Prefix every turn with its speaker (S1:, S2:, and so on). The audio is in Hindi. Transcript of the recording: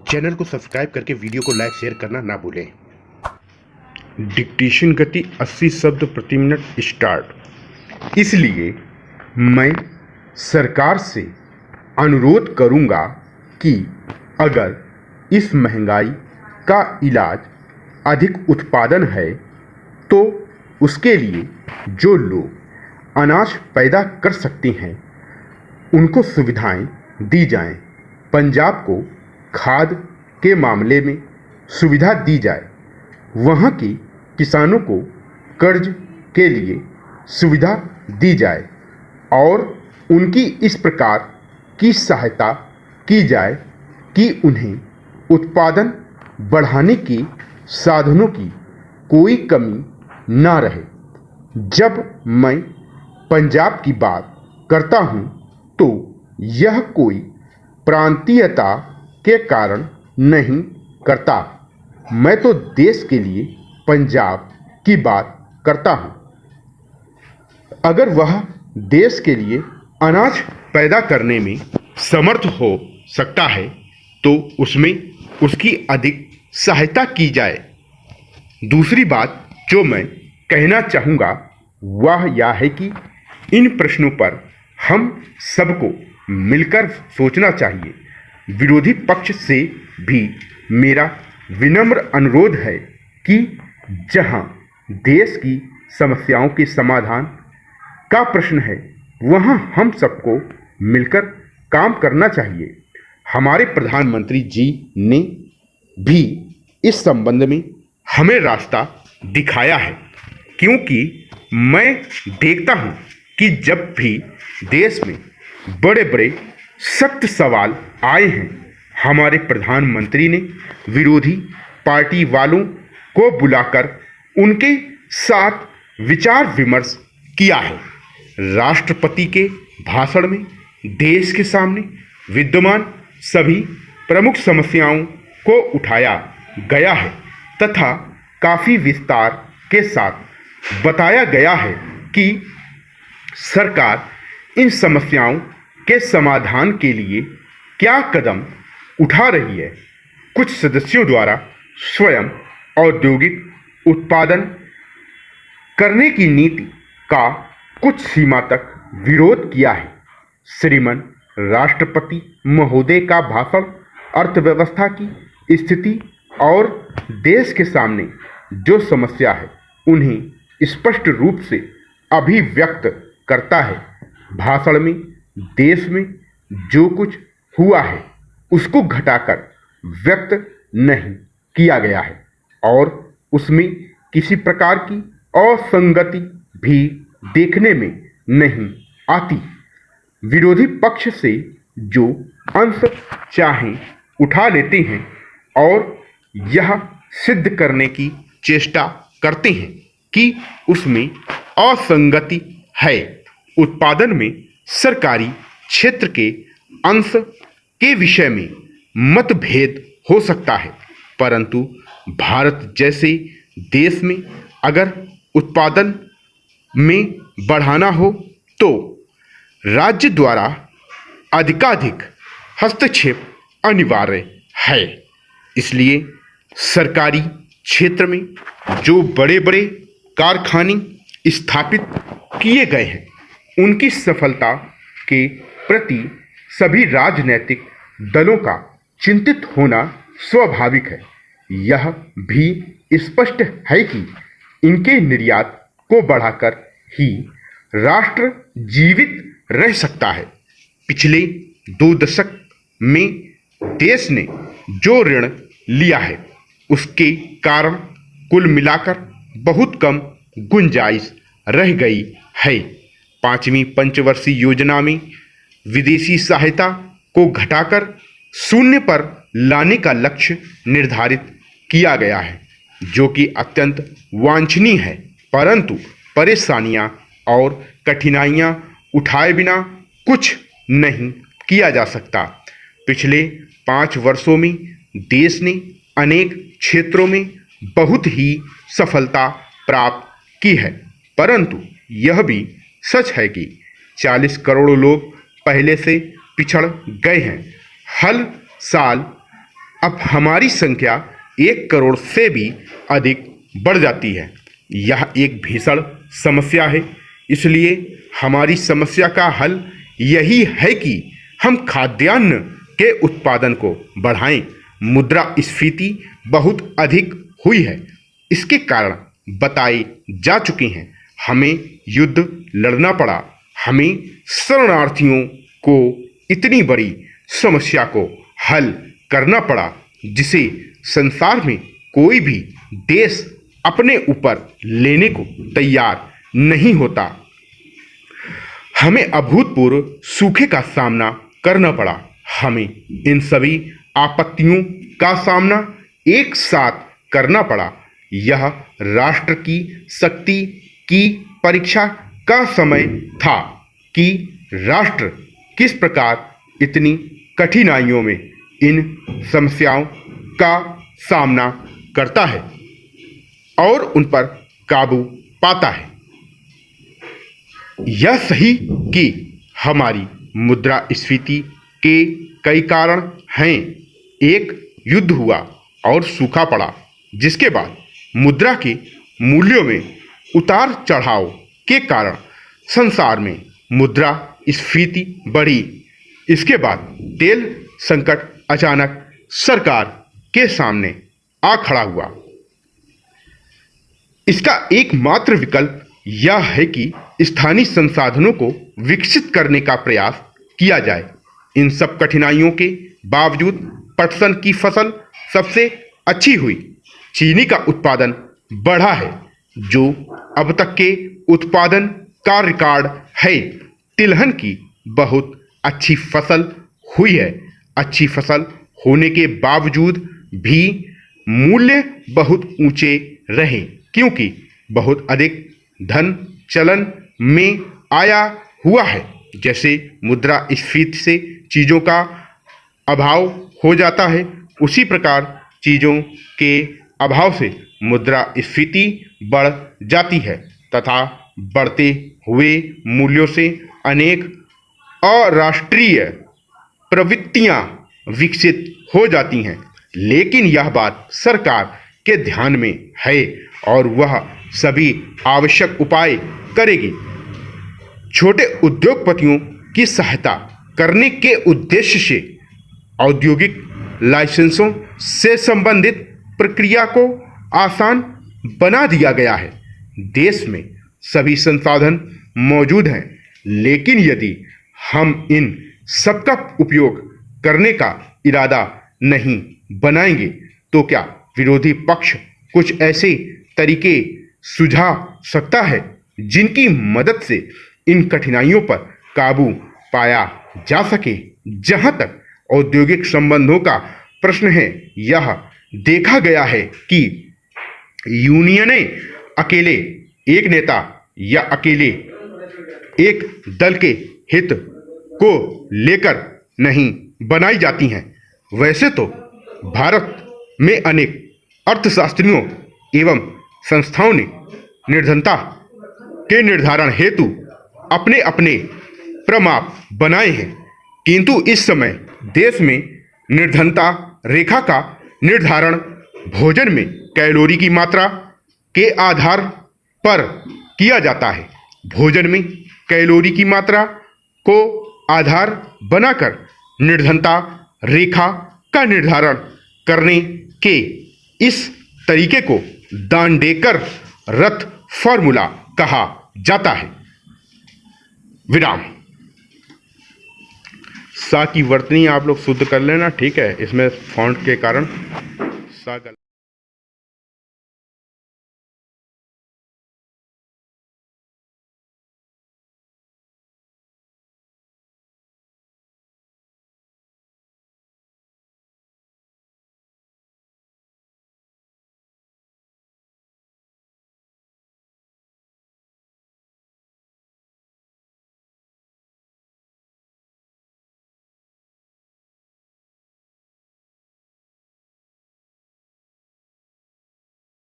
S1: चैनल को सब्सक्राइब करके वीडियो को लाइक शेयर करना ना भूलें। डिक्टेशन गति 80 शब्द प्रति मिनट स्टार्ट। इसलिए मैं सरकार से अनुरोध करूंगा कि अगर इस महंगाई का इलाज अधिक उत्पादन है तो उसके लिए जो लोग अनाज पैदा कर सकते हैं उनको सुविधाएं दी जाएं। पंजाब को खाद के मामले में सुविधा दी जाए, वहाँ के किसानों को कर्ज के लिए सुविधा दी जाए और उनकी इस प्रकार की सहायता की जाए कि उन्हें उत्पादन बढ़ाने के साधनों की कोई कमी ना रहे। जब मैं पंजाब की बात करता हूँ तो यह कोई प्रांतीयता के कारण नहीं करता, मैं तो देश के लिए पंजाब की बात करता हूँ। अगर वह देश के लिए अनाज पैदा करने में समर्थ हो सकता है तो उसमें उसकी अधिक सहायता की जाए। दूसरी बात जो मैं कहना चाहूँगा वह यह है कि इन प्रश्नों पर हम सबको मिलकर सोचना चाहिए। विरोधी पक्ष से भी मेरा विनम्र अनुरोध है कि जहां देश की समस्याओं के समाधान का प्रश्न है वहां हम सबको मिलकर काम करना चाहिए। हमारे प्रधानमंत्री जी ने भी इस संबंध में हमें रास्ता दिखाया है, क्योंकि मैं देखता हूं कि जब भी देश में बड़े बड़े सख्त सवाल आए हैं हमारे प्रधानमंत्री ने विरोधी पार्टी वालों को बुलाकर उनके साथ विचार विमर्श किया है। राष्ट्रपति के भाषण में देश के सामने विद्यमान सभी प्रमुख समस्याओं को उठाया गया है तथा काफ़ी विस्तार के साथ बताया गया है कि सरकार इन समस्याओं के समाधान के लिए क्या कदम उठा रही है। कुछ सदस्यों द्वारा स्वयं औद्योगिक उत्पादन करने की नीति का कुछ सीमा तक विरोध किया है। श्रीमान राष्ट्रपति महोदय का भाषण अर्थव्यवस्था की स्थिति और देश के सामने जो समस्या है उन्हें स्पष्ट रूप से अभिव्यक्त करता है। भाषण में देश में जो कुछ हुआ है उसको घटाकर व्यक्त नहीं किया गया है और उसमें किसी प्रकार की असंगति भी देखने में नहीं आती। विरोधी पक्ष से जो अंश चाहें उठा लेते हैं और यह सिद्ध करने की चेष्टा करते हैं कि उसमें असंगति है। उत्पादन में सरकारी क्षेत्र के अंश के विषय में मतभेद हो सकता है, परंतु भारत जैसे देश में अगर उत्पादन में बढ़ाना हो तो राज्य द्वारा अधिकाधिक हस्तक्षेप अनिवार्य है। इसलिए सरकारी क्षेत्र में जो बड़े बड़े कारखाने स्थापित किए गए हैं उनकी सफलता के प्रति सभी राजनीतिक दलों का चिंतित होना स्वाभाविक है। यह भी स्पष्ट है कि इनके निर्यात को बढ़ाकर ही राष्ट्र जीवित रह सकता है। पिछले 2 दशक में देश ने जो ऋण लिया है उसके कारण कुल मिलाकर बहुत कम गुंजाइश रह गई है। 5वीं पंचवर्षीय योजना में विदेशी सहायता को घटाकर 0 पर लाने का लक्ष्य निर्धारित किया गया है, जो कि अत्यंत वांछनीय है, परंतु परेशानियां और कठिनाइयां उठाए बिना कुछ नहीं किया जा सकता। पिछले 5 वर्षों में देश ने अनेक क्षेत्रों में बहुत ही सफलता प्राप्त की है, परंतु यह भी सच है कि 40 करोड़ लोग पहले से पिछड़ गए हैं। हर साल अब हमारी संख्या 1 करोड़ से भी अधिक बढ़ जाती है। यह एक भीषण समस्या है। इसलिए हमारी समस्या का हल यही है कि हम खाद्यान्न के उत्पादन को बढ़ाएं। मुद्रास्फीति बहुत अधिक हुई है। इसके कारण बताए जा चुके हैं। हमें युद्ध लड़ना पड़ा, हमें शरणार्थियों को इतनी बड़ी समस्या को हल करना पड़ा जिसे संसार में कोई भी देश अपने ऊपर लेने को तैयार नहीं होता। हमें अभूतपूर्व सूखे का सामना करना पड़ा। हमें इन सभी आपत्तियों का सामना एक साथ करना पड़ा। यह राष्ट्र की शक्ति की परीक्षा का समय था कि राष्ट्र किस प्रकार इतनी कठिनाइयों में इन समस्याओं का सामना करता है और उन पर काबू पाता है। यह सही कि हमारी मुद्रास्फीति के कई कारण हैं। एक, युद्ध हुआ और सूखा पड़ा, जिसके बाद मुद्रा के मूल्यों में उतार चढ़ाव के कारण संसार में मुद्रास्फीति बढ़ी। इसके बाद तेल संकट अचानक सरकार के सामने आ खड़ा हुआ। इसका एकमात्र विकल्प यह है कि स्थानीय संसाधनों को विकसित करने का प्रयास किया जाए। इन सब कठिनाइयों के बावजूद पटसन की फसल सबसे अच्छी हुई। चीनी का उत्पादन बढ़ा है, जो अब तक के उत्पादन का रिकॉर्ड है। तिलहन की बहुत अच्छी फसल हुई है। अच्छी फसल होने के बावजूद भी मूल्य बहुत ऊंचे रहे, क्योंकि बहुत अधिक धन चलन में आया हुआ है। जैसे मुद्रास्फीति से चीज़ों का अभाव हो जाता है, उसी प्रकार चीज़ों के अभाव से मुद्रास्फीति बढ़ जाती है तथा बढ़ते हुए मूल्यों से अनेक अराष्ट्रीय प्रवृत्तियां विकसित हो जाती हैं। लेकिन यह बात सरकार के ध्यान में है और वह सभी आवश्यक उपाय करेगी। छोटे उद्योगपतियों की सहायता करने के उद्देश्य से औद्योगिक लाइसेंसों से संबंधित प्रक्रिया को आसान बना दिया गया है। देश में सभी संसाधन मौजूद हैं, लेकिन यदि हम इन सबका उपयोग करने का इरादा नहीं बनाएंगे तो क्या विरोधी पक्ष कुछ ऐसे तरीके सुझा सकता है जिनकी मदद से इन कठिनाइयों पर काबू पाया जा सके। जहां तक औद्योगिक संबंधों का प्रश्न है, यह देखा गया है कि यूनियनें अकेले एक नेता या अकेले एक दल के हित को लेकर नहीं बनाई जाती हैं। वैसे तो भारत में अनेक अर्थशास्त्रियों एवं संस्थाओं ने निर्धनता के निर्धारण हेतु अपने अपने प्रमाप बनाए हैं, किंतु इस समय देश में निर्धनता रेखा का निर्धारण भोजन में कैलोरी की मात्रा के आधार पर किया जाता है। भोजन में कैलोरी की मात्रा को आधार बनाकर निर्धनता रेखा का निर्धारण करने के इस तरीके को दांडेकर रथ फॉर्मूला कहा जाता है। विराम। सा की वर्तनी आप लोग शुद्ध कर लेना, ठीक है। इसमें फॉन्ट के कारण सा